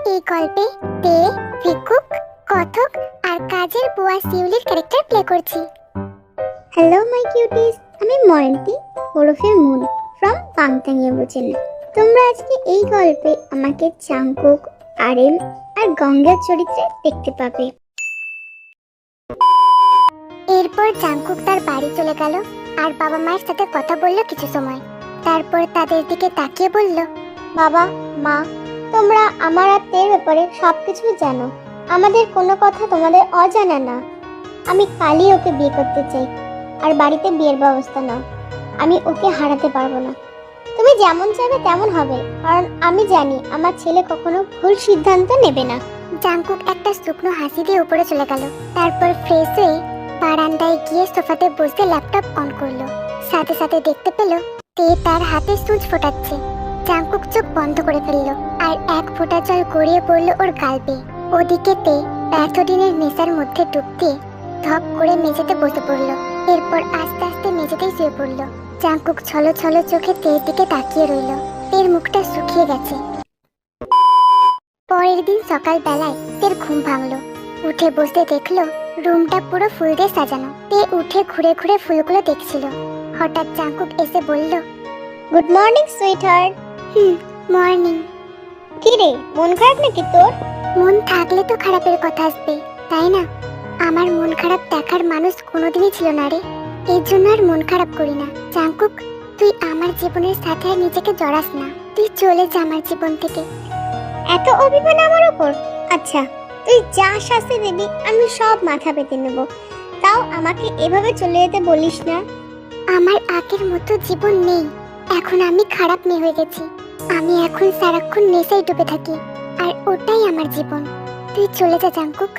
এই গল্পে তে, ভিক্ষুক, কথক আর কাজের বুয়া শিউলির ক্যারেক্টার প্লে করছি। হ্যালো মাই কিউটিস, আমি ময়ন্তি ওরফে মুন ফ্রম পাংতাঙ্গিয়া বুচেন। তোমরা আজকে এই গল্পে আমাকে চাংকুক, আরএম আর গঙ্গার চরিত্রে দেখতে পাবে। এরপর জাংকুক তার বাড়ি চলে গেল আর বাবা মায়ের সাথে কথা বলল কিছু সময়। তারপর তাদের দিকে তাকিয়ে বলল, বাবা মা, তোমরা আমার আর তের ব্যাপারে সবকিছু জানো, আমাদের কোনো কথা তোমাদের অজানা না। আমি কালই ওকে বিয়ে করতে চাই, আর বাড়িতে বিয়ের ব্যবস্থা নাও। আমি ওকে হারাতে পারবো না। তুমি যেমন চাইবে তেমন হবে, কারণ আমি জানি আমার ছেলে কখনো ভুল সিদ্ধান্ত নেবে না। জাংকুক একটা শুকনো হাসি দিয়ে উপরে চলে গেল। তারপর ফ্রেশ হয়ে বারান্দায় গিয়ে সোফাতে বসে ল্যাপটপ অন করলো। সাথে সাথে দেখতে পেল তে তার হাতে সুচ ফোটাচ্ছে। জাংকুক চোখ বন্ধ করে ফেললো আর এক ফোঁটা জল গড়িয়ে পড়লো ওর গাল বেয়ে। ওদিকে তে প্যাথোডিনের নেশার মধ্যে ডুব দিয়ে ধপ করে মেঝেতে বসে পড়লো। এরপর আস্তে আস্তে মেঝেতেই শুয়ে পড়লো। জাংকুক ছলো ছলো চোখে তের দিকে তাকিয়ে রইল। তের মুখটা শুকিয়ে গেছে। পরের দিন সকাল বেলায় তের ঘুম ভাঙলো। উঠে বসে দেখলো রুমটা পুরো ফুল দিয়ে সাজানো। তে উঠে ঘুরে ঘুরে ফুলগুলো দেখছিল। হঠাৎ জাংকুক এসে বলল, good morning sweet heart. Morning. কি রে, মন খারাপ নাকি তোর? মন থাকলে তো খারাপের কথা আসবে, তাই না? আমার মন খারাপ দেখার মানুষ কোনোদিনই ছিল না রে, এই জন্য আর মন খারাপ করি না। জাংকুক, তুই আমার জীবনের সাথে আর নিজেকে জড়াস না। তুই চলে যা আমার জীবন থেকে। এত অভিমান আমার উপর? আচ্ছা, তুই যা শাস্তি দিবি আমি সব মাথা পেতে নেব, তাও আমাকে এভাবে চলে যেতে বলিস না। আমার আগের মতো জীবন নেই। এখন আমি খারাপ মেয়ে হয়ে গেছি। আমি এখন সারাক্ষণ নেশায় ডুবে থাকি, আর ওটাই আমার জীবন। তুই চলে যা জাংকুক,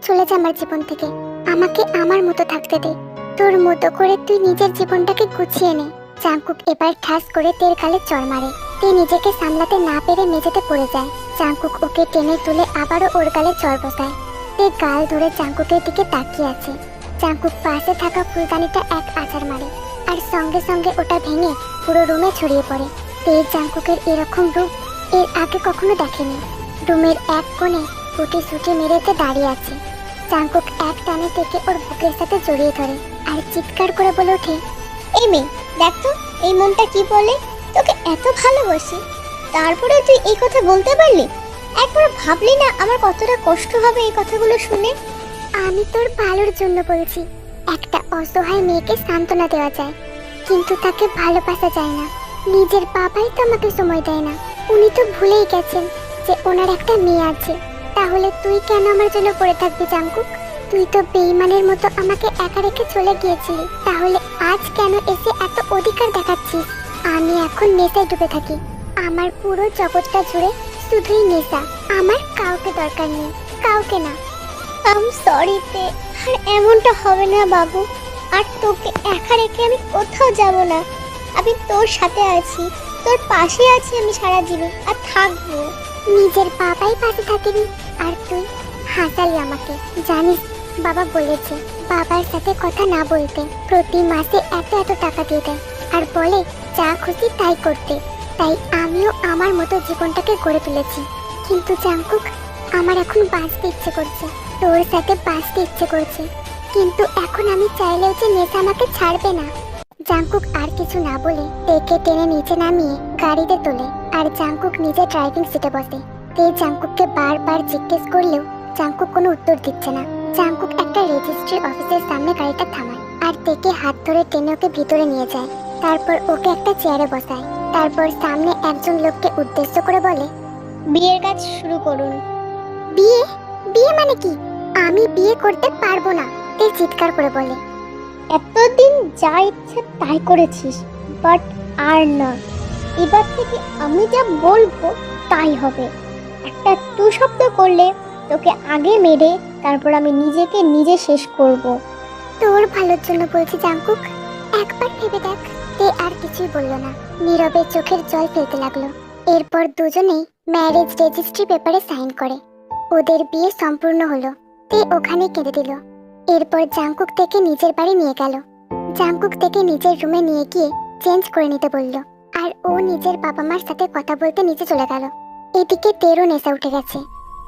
চলে যা আমার জীবন থেকে। আমাকে আমার মতো থাকতে দে। তোর মতো করে তুই নিজের জীবনটাকে গুছিয়ে নে। জাংকুক এবার ঠাস করে তের গালে চড় মারে। তে নিজেকে সামলাতে না পেরে মেঝেতে পড়ে যায়। জাংকুক ওকে টেনে তুলে আবারও ওর গালে চড় বসায়। তে গাল ধরে জাংকুকের দিকে তাকিয়ে আছে। জাংকুক পাশে থাকা ফুলদানিটা এক আছাড় মারে, আর সঙ্গে সঙ্গে ওটা ভেঙে পুরো রুমে ছড়িয়ে পড়ে। তে জাংকুকের এরকম রূপ এর আগে কখনো দেখেনি। রুমের এক কোণে ফুটি সুটি মেরেতে দাঁড়িয়ে আছে। জাংকুক এক টানে থেকে ওর বুকের সাথে জড়িয়ে ধরে আর চিৎকার করে বলে ওঠে, এই মেয়ে, দেখ তো এই মনটা কি বলে। তোকে এত ভালোবাসি, তারপরে তুই এই কথা বলতে পারলি? একবার ভাবলি না আমার কতটা কষ্ট হবে এই কথাগুলো শুনে? আমি তোর ভালোর জন্য বলছি। একটা অসহায় মেয়েকে সান্ত্বনা দেওয়া যায়, কিন্তু তাকে ভালোবাসা যায় না। নিজের বাবাই তো আমাকে সময় দেয় না। উনি তো ভুলেই গেছেন যে ওনার একটা মেয়ে আছে। তাহলে তুই কেন আমার জন্য পড়ে থাকবি জাংকুক? তুই তো বেঈমানের মতো আমাকে একা রেখে চলে গিয়েছিলি, তাহলে আজ কেন এসে এত অধিকার দেখাচ্ছিস? আমি এখন নেশায় ডুবে থাকি। আমার পুরো জগৎটা জুড়ে শুধুই নেশা। আমার কাউকে দরকার নেই, কাউকে না। আম সরি তে, আর এমনটা হবে না বাবু। আর তোকে একা রেখে আমি কোথাও যাব না। আমি তোর সাথে আছি, তোর পাশে আছি আমি সারা জীবন, আর থাকবো। নিজের বাবাই পাশে থাকেনি, আর তুই হাসালি আমাকে। জানিস, বাবা বলেছে বাবার সাথে কথা না বলতে। প্রতি মাসে এত এত টাকা দিয়ে দেয় আর বলে যা খুশি তাই করতে। তাই আমিও আমার মতো জীবনটাকে গড়ে তুলেছি। কিন্তু জাংকুক, আমার এখন বাঁচতে ইচ্ছে করছে, তোর সাথে বাঁচতে ইচ্ছে করছে। কিন্তু এখন আমি চাইলেও যে নেশা আমাকে ছাড়বে না। জাংকুক আর কিছু না বলে তেকে টেনে নিচে নামিয়ে গাড়িতে তোলে, আর জাংকুক নিজে ড্রাইভিং সিটে বসে। তে জাংকুককে বারবার জিজ্ঞেস করলেও জাংকুক কোনো উত্তর দিচ্ছে না। জাংকুক একটা রেজিস্ট্রি অফিসের সামনে গাড়িটা থামায় আর তেকে হাত ধরে টেনে ওকে ভিতরে নিয়ে যায়। তারপর ওকে একটা চেয়ারে বসায়। তারপর সামনে একজন লোককে উদ্দেশ্য করে বলে, বিয়ের কাজ শুরু করুন। বিয়ে? বিয়ে মানে কি? আমি বিয়ে করতে পারবো না, তে চিৎকার করে বলে। এতদিন যা ইচ্ছে তাই করেছিস, বাট আর না। এবার থেকে আমি যা বলবো তাই হবে। একটা টু শব্দ করলে তোকে আগে মেরে তারপর আমি নিজেকে নিজে শেষ করব। তোর ভালোর জন্য বলছি জাংকুক, একবার ভেবে দেখ। তে আর কিছুই বলল না, নীরবে চোখের জল ফেলতে লাগলো। এরপর দুজনেই ম্যারেজ রেজিস্ট্রি পেপারে সাইন করে। ওদের বিয়ে সম্পূর্ণ হলো। তে ওখানে কেঁদে দিল। এরপর জাংকুক থেকে নিজের বাড়ি নিয়ে গেল। জাংকুক থেকে নিজের রুমে নিয়ে গিয়ে চেঞ্জ করে নিতে বলল, আর ও নিজের বাবা মার সাথে কথা বলতে নিচে চলে গেল। এদিকে তেরও নেশা উঠে গেছে,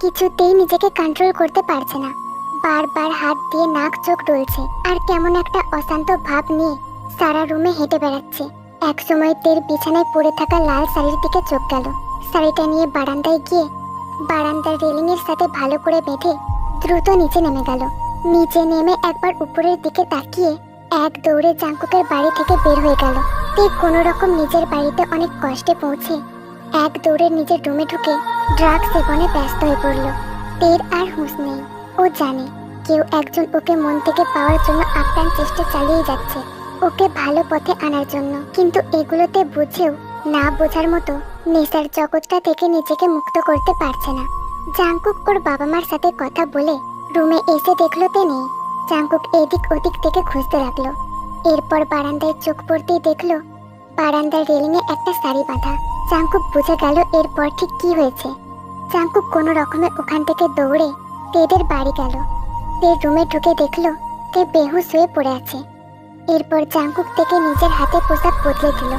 কিছুতেই নিজেকে কন্ট্রোল করতে পারছে না। বারবার হাত দিয়ে নাক চোখ ডলছে আর কেমন একটা অশান্ত ভাব নিয়ে সারা রুমে হেঁটে বেড়াচ্ছে। এক সময় তের বিছানায় পড়ে থাকা লাল শাড়ির দিকে চোখ গেল। শাড়িটা নিয়ে বারান্দায় গিয়ে বারান্দার রেলিং এর সাথে ভালো করে বেঁধে দ্রুত নিচে নেমে গেল। নিচে নেমে একবার উপরের দিকে তাকিয়ে এক দৌড়ে জাঙ্কুকের বাড়ি থেকে বের হয়ে গেল। তে কোনো রকম নিজের বাড়িতে অনেক কষ্টে পৌঁছে এক দৌড়ে নিজের রুমে ঢুকে ড্রাগ সেবনে ব্যস্ত হয়ে পড়ল। তের আর হুঁশ নেই। ও জানে কেউ একজন ওকে মন থেকে পাওয়ার জন্য আপ্রাণ চেষ্টা চালিয়ে যাচ্ছে, ওকে ভালো পথে আনার জন্য। কিন্তু এগুলোতে বুঝেও না বোঝার মতো নেশার জগৎটা থেকে নিজেকে মুক্ত করতে পারছে না। জাঙ্কুক ওর বাবা মার সাথে কথা বলে রুমে এসে দেখলো তে নেই। জাঙ্কুক এদিক ওদিক থেকে খুঁজতে লাগলো। এরপর বারান্দায় চোখ পড়তেই দেখলো বারান্দার রেলিংয়ে একটা শাড়ি বাঁধা। জাঙ্কুক বুঝে গেল এরপর ঠিক কি হয়েছে। জাঙ্কুক কোনো রকমে ওখান থেকে দৌড়ে তেদের বাড়ি গেল। তের রুমে ঢুকে দেখলো তে বেহুশ হয়ে পড়ে আছে। এরপর জাঙ্কুক থেকে নিজের হাতে পোশাক বদলে দিল।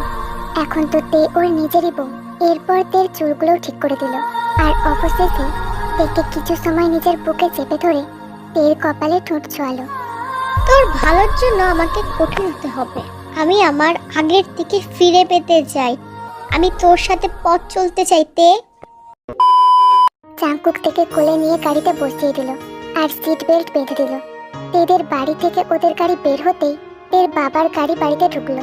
এখন তো তে ওর নিজেরই বউ। এরপর তের চুলগুলোও ঠিক করে দিল আর অবশেষে তেকে কিছু সময় নিজের বুকে চেপে ধরে তের কপালে ঠোঁট ছোঁয়ালো। তোর ভালোর জন্য আমাকে কঠিন হতে হবে। আমি আমার আগের দিকে ফিরে পেতে চাই। আমি তোর সাথে পথ চলতে চাইতে। জাঙ্কুক থেকে কোলে নিয়ে গাড়িতে বসিয়ে দিল আর সিট বেল্ট বেঁধে দিল। তেদের বাড়ি থেকে ওদের গাড়ি বের হতেই তের বাবার গাড়ি বাড়িতে ঢুকলো।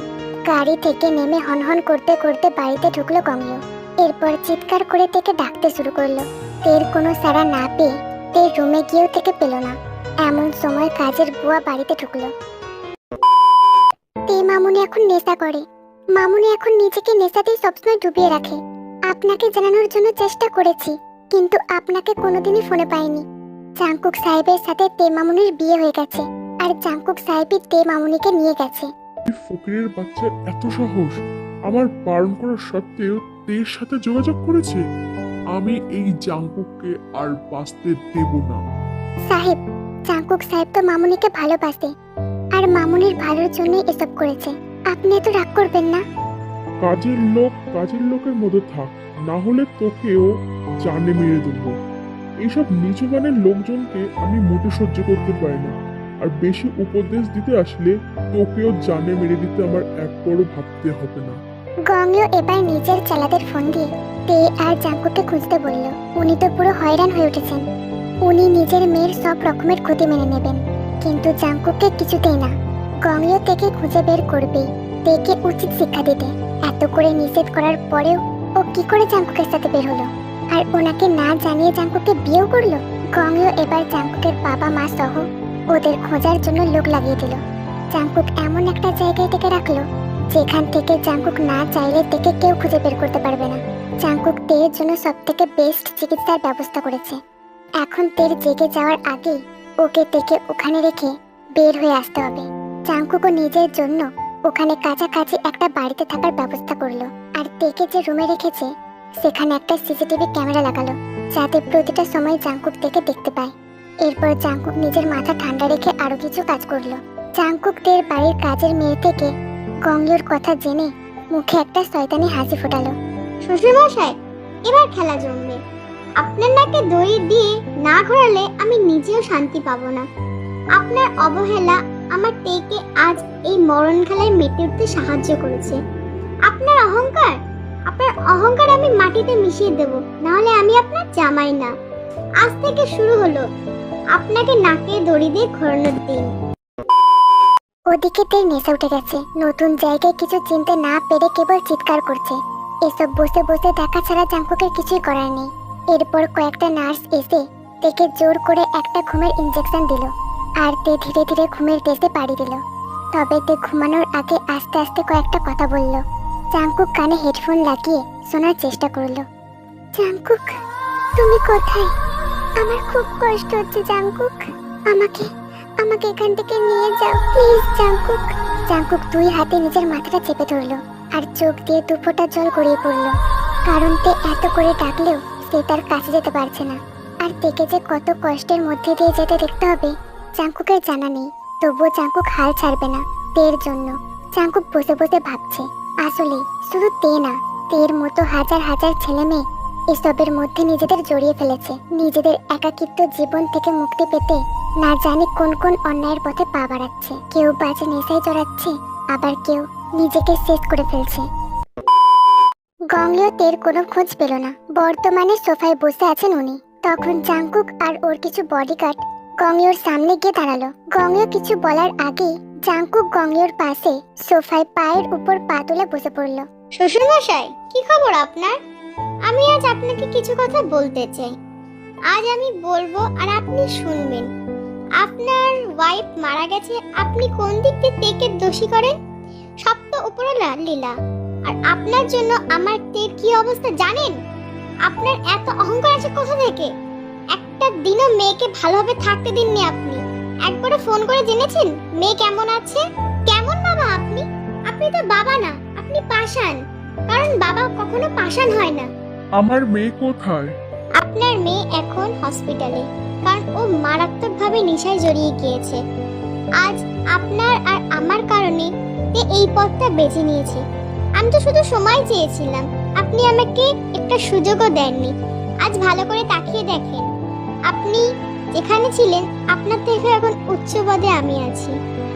গাড়ি থেকে নেমে হনহন করতে করতে বাড়িতে ঢুকলো গঙ্গিও। এরপর চিৎকার করে তেকে ডাকতে শুরু করলো। তের কোনো সাড়া না পেয়ে তের রুমে গিয়েও থেকে পেল না। এমন সময় কাজের বুয়া বাড়িতে ঢুকলো। তে মামুনি এখন নেশা করে। মামুনি এখন নিজেকে নেশাতেই সবসময় ডুবিয়ে রাখে। আপনাকে জানানোর জন্য চেষ্টা করেছি, কিন্তু আপনাকে কোনোদিনই ফোনে পাইনি। জাঙ্কুক সাহেবের সাথে তে মামুনির বিয়ে হয়ে গেছে আর জাঙ্কুক সাহেবই তে মামুনিকে নিয়ে গেছে। এই ফকিরের বাচ্চার এত সাহস! আমার বারণ করার সত্ত্বেও তের সাথে যোগাযোগ করেছে। আমি এই জাঙ্কুককে আর বাঁচতে দেব না। সাহেব, জাঙ্কুক সাহেব তো মামুনিকে ভালোবাসে আর মামুনির ভালোর জন্যই এসব করেছে। আপনি তো রাগ করবেন না। কাজের লোক কাজের লোকের মধ্যে থাক, না হলে তোকেও জানে মেরে দেবো। এইসব নিচু মানের লোকজনকে আমি মোটে সহ্য করতে পারি না। আর বেশি উপদেশ দিতে আসলে তোকেও জানে মেরে দিতে আমার একবারও ভাবতে হবে না। গঙ্গিও এবার নিজের চালাদের ফোন দিয়ে তে আর জাঙ্কুককে খুঁজতে বলল। উনি তো পুরো হয়রান হয়ে উঠেছেন। উনি নিজের মেয়ের সব রকমের ক্ষতি মেনে নেবেন, কিন্তু জাঙ্কুককে কিছুতেই না। গঙ্গিও তেকে খুঁজে বের করবেই, তেকে উচিত শিক্ষা দিতে। এত করে নিষেধ করার পরেও ও কি করে জাঙ্কুকের সাথে বের হলো আর ওনাকে না জানিয়ে জাঙ্কুককে বিয়েও করলো। গঙ্গিও এবার জাঙ্কুকের বাবা মা সহ ওদের খোঁজার জন্য লোক লাগিয়ে দিল। জাঙ্কুক এমন একটা জায়গায় থেকে রাখলো যেখান থেকে জাঙ্কুক না চাইলে তেকে কেউ খুঁজে বের করতে পারবে না। জাঙ্কুক তের জন্য সব থেকে বেস্ট চিকিৎসার ব্যবস্থা করেছে। এখন তের জেগে যাওয়ার আগে ওকে তেকে ওখানে রেখে বের হয়ে আসতে হবে। জাঙ্কুকও নিজের জন্য ওখানে কাছাকাছি একটা বাড়িতে থাকার ব্যবস্থা করলো আর তেকে যে রুমে রেখেছে সেখানে একটা সিসিটিভি ক্যামেরা লাগালো, যাতে প্রতিটা সময় জাঙ্কুক তেকে দেখতে পায়। এরপর জাঙ্কুক নিজের মাথা ঠান্ডা রেখে আরো কিছু কাজ করলো। জাঙ্কুক তের বাড়ির কাজের মেয়ে থেকে গঙ্গিওর কথা জেনে মুখে একটা শয়তানি হাসি ফোটালো। শ্বশুরমশাই, এবার খেলা জমবে। আপনার নাকে দড়ি দিয়ে না ঘোরালে আমি নিজেও শান্তি পাবো না। আপনার অবহেলা আমার তেকে আজ এই মরণ খেলায় মেতে উঠতে সাহায্য করেছে। আপনার অহংকার আমি মাটিতে মিশিয়ে দেব, নাহলে আমি আপনার জামাই না। আজ থেকে শুরু হলো আপনাকে নাকে দড়ি দিয়ে ঘোরানোর দিন। ওদিকে তের নেশা উঠে গেছে। নতুন জায়গায় কিছু চিনতে না পেরে কেবল চিৎকার করছে। এসব বসে বসে দেখা ছাড়া জাঙ্কুকের কিছুই করার নেই। এরপর কয়েকটা নার্স এসে তেকে জোর করে একটা ঘুমের ইনজেকশন দিল আর তে ধীরে ধীরে ঘুমের দেশে পাড়ি দিল। তবে তে ঘুমানোর আগে আস্তে আস্তে কয়েকটা কথা বলল। জাঙ্কুক কানে হেডফোন লাগিয়ে শোনার চেষ্টা করলো। জাঙ্কুক, তুমি কোথায়? আমার খুব কষ্ট হচ্ছে জাঙ্কুক। আমাকে এখান থেকে নিয়ে যাও প্লিজ জাঙ্কুক। জাঙ্কুক দুই হাতে নিজের মাথাটা চেপে ধরলো আর চোখ দিয়ে দুফোঁটা জল গড়িয়ে পড়লো। কারণ তে এত করে ডাকলেও সে তার কাছে যেতে পারছে না। আর তেকে যে কত কষ্টের মধ্যে দিয়ে যেতে দেখতে হবে জাঙ্কুকের জানা নেই। তবুও জাঙ্কুক হাল ছাড়বে না তের জন্য। জাঙ্কুক বসে বসে ভাবছে, আসলে শুধু তে না, তের মতো হাজার হাজার ছেলে মেয়ে এসবের মধ্যে নিজেদের জড়িয়ে ফেলেছে। নিজেদের একাকিত্ব জীবন থেকে মুক্তি পেতে না জানি কোন কোন অন্যায়ের পথে পা বাড়াচ্ছে। কেউ বাজে নেশায় জড়াচ্ছে, আবার কেউ নিজেকে শেষ করে ফেলছে। গংলিও তের কোনো খোঁজ পেল না। বর্তমানে সোফায় বসে আছেন উনি। তখন জাংকুক আর ওর কিছু বডিগার্ড গংলিওর সামনে গিয়ে দাঁড়ালো। গংলিও কিছু বলার আগেই জাংকুক গংলিওর পাশে সোফায় পায়ের উপর পা তুলে বসে পড়ল। শ্বশুরমশাই, কি খবর আপনার? আমি আজ আপনাকে কিছু কথা বলতে চাই। আজ আমি বলবো আর আপনি শুনবেন। আপনার ওয়াইফ মারা গেছে, আপনি কোন দিক দিয়ে তেকে দোষী করেন? সব তো উপরওয়ালা লীলা। আর আপনার জন্য আমার তের কি অবস্থা জানেন? আপনার এত অহংকার আছে কোথা থেকে? একটা দিনও মেয়েকে ভালোভাবে থাকতে দিননি আপনি। একবারও ফোন করে জেনেছেন মেয়ে কেমন আছে? কেমন বাবা আপনি? আপনি তো বাবা না, আপনি পাষাণ। কারণ বাবা কখনো পাষাণ হয় না। আমার মেয়ে কোথায়? আপনার মেয়ে এখন হসপিটালে, কারণ ও মারাত্মকভাবে নেশায় জড়িয়ে গিয়েছে। আজ আপনার আর আমার কারণে তে এই পথটা বেছে নিয়েছে। আমি তো শুধু সময় চেয়েছিলাম, আপনি আমাকে একটা সুযোগও দেননি। আজ ভালো করে তাকিয়ে দেখেন, আপনি যেখানে ছিলেন আপনার থেকে এখন উচ্চ পদে আমি আছি।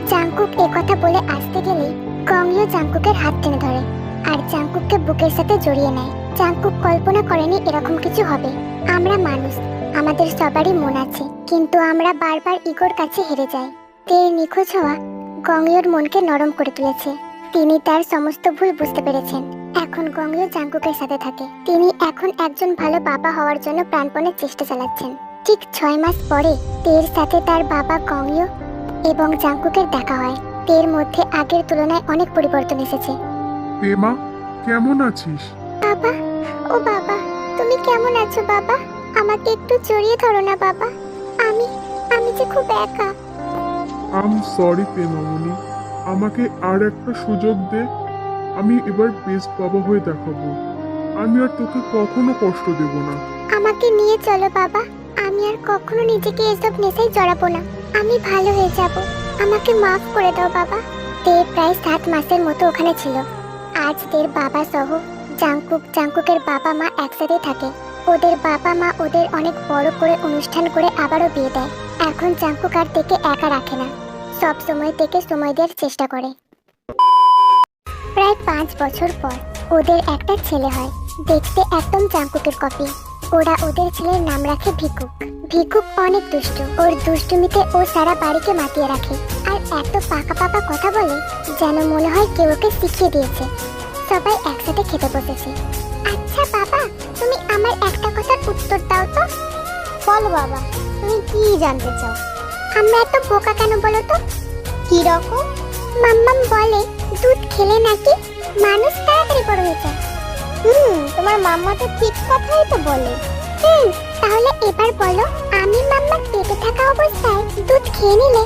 জাংকুক কথা বলে আসতে গেলেই গংলিও জাংকুকের হাত টেনে ধরে আর জাংকুককে বুকের সাথে জড়িয়ে নেয়। জাংকুক কল্পনা করেনি এরকম কিছু হবে। আমরা মানুষ, আমাদের সবারই মন আছে, কিন্তু আমরা বারবার ইগোর কাছে হেরে যাই। তের নিখোঁজ হওয়া গংলিওর মনকে নরম করে তুলেছে। তিনি তার সমস্ত ভুল বুঝতে পেরেছেন। এখন গংলিও জাংকুকের সাথে থাকে। তিনি এখন একজন ভালো বাবা হওয়ার জন্য প্রাণপণে চেষ্টা চালাচ্ছেন। ঠিক 6 মাস পরে তের সাথে তার বাবা গংলিও এবং জাংকুকের দেখা হয়। তের মধ্যে আগের তুলনায় অনেক পরিবর্তন এসেছে। পেমা, কেমন আছিস? বাবা, ও বাবা, তুমি কেমন আছো বাবা? আমাকে একটু জড়িয়ে ধরো না বাবা। আমি যে খুব একা। আম সরি পেমামণি, আমাকে আর একটা সুযোগ দে। আমি এবার বেস্ট বাবা হয়ে দেখাবো। আমি আর তোকে কখনো কষ্ট দেব না। আমাকে নিয়ে চলো বাবা। আমি আর কখনো নিজেকে এসব নেশায় জড়াবো না। আমি ভালো হয়ে যাব। আমাকে মাফ করে দাও বাবা। তে প্রায় 7 মাসের মতো ওখানে ছিল। আজ তের বাবা সহ জাংকুকের বাবা মা একসাথে থাকে। ওদের বাবা মা ওদের অনেক বড় করে অনুষ্ঠান করে আবারও বিয়ে দেয়। এখন জাংকুক আর তেকে একা রাখে না, সব সময় তেকে সময় দেওয়ার চেষ্টা করে। প্রায় 5 বছর পর ওদের একটা ছেলে হয়, দেখতে একদম জাংকুকের কপি। ওরা ওদের ছেলের নাম রাখে ভিকুক। ভিকুক অনেক দুষ্টু। ওর দুষ্টুমিতে ও সারা বাড়িকে মাতিয়ে রাখে আর এত পাকা পাকা কথা বলে যেন মনে হয় কেউ ওকে শিখিয়ে দিয়েছে। সবাই একসাথে খেতে বসেছে। আচ্ছা বাবা, তুমি আমার একটা কথার উত্তর দাও তো। বলো বাবা, তুমি কি জানতে চাও? আমরা এত বোকা কেন বলো তো? কি রকম? মাম্মাম বলে দুধ খেলে নাকি মানুষ তাড়াতাড়ি বড় হয়ে যায়। তোমার মাম্মা তো ঠিক কথাই তো বলে। তাহলে এবার বলো, আমি মাম্মার পেটে থাকা অবস্থায় দুধ খেয়ে নিলে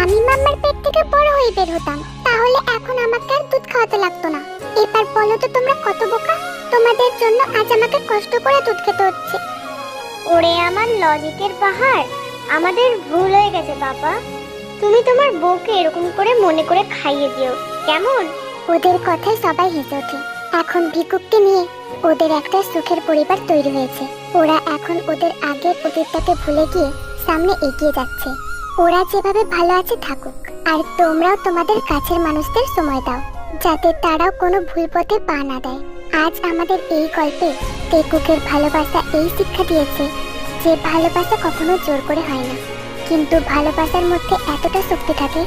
আমি মাম্মার পেট থেকে বড় হয়ে বের হতাম। তাহলে এখন আমাকে আর দুধ খাওয়াতে লাগতো না। এবার বলো তো তোমরা কত বোকা। তোমাদের জন্য আজ আমাকে কষ্ট করে দুধ খেতে হচ্ছে। ওরে আমার লজিকের পাহাড়, আমাদের ভুল হয়ে গেছে বাবা। তুমি তোমার বউকে এরকম করে মনে করে খাইয়ে দিও কেমন? ওদের কথায় সবাই হেসে ওঠে। এখন ভিকুককে নিয়ে ওদের একটা সুখের পরিবার তৈরি হয়েছে। ওরা এখন ওদের আগের অতীতটাকে ভুলে গিয়ে সামনে এগিয়ে যাচ্ছে। ওরা যেভাবে ভালো আছে থাকুক, আর তোমরাও তোমাদের কাছের মানুষদের সময় দাও, যাতে তারাও কোনো ভুল পথে পা না দেয়। আজ আমাদের এই গল্পে তেকুকের ভালোবাসা এই শিক্ষা দিয়েছে যে ভালোবাসা কখনো জোর করে হয় না, কিন্তু ভালোবাসার মধ্যে এতটা শক্তি থাকে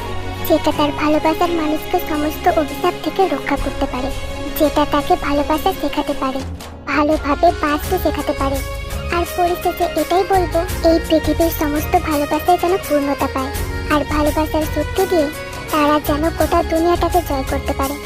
যেটা তার ভালোবাসার মানুষকে সমস্ত অভিশাপ থেকে রক্ষা করতে পারে, যেটা তাকে ভালোবাসা শেখাতে পারে, ভালোভাবে বাঁচতে শেখাতে পারে। আর পরিশেষে এটাই বলবো, এই পৃথিবীর সমস্ত ভালোবাসায় যেন পূর্ণতা পায়, আর ভালোবাসার শক্তি দিয়ে তারা যেন গোটা দুনিয়াটাকে জয় করতে পারে।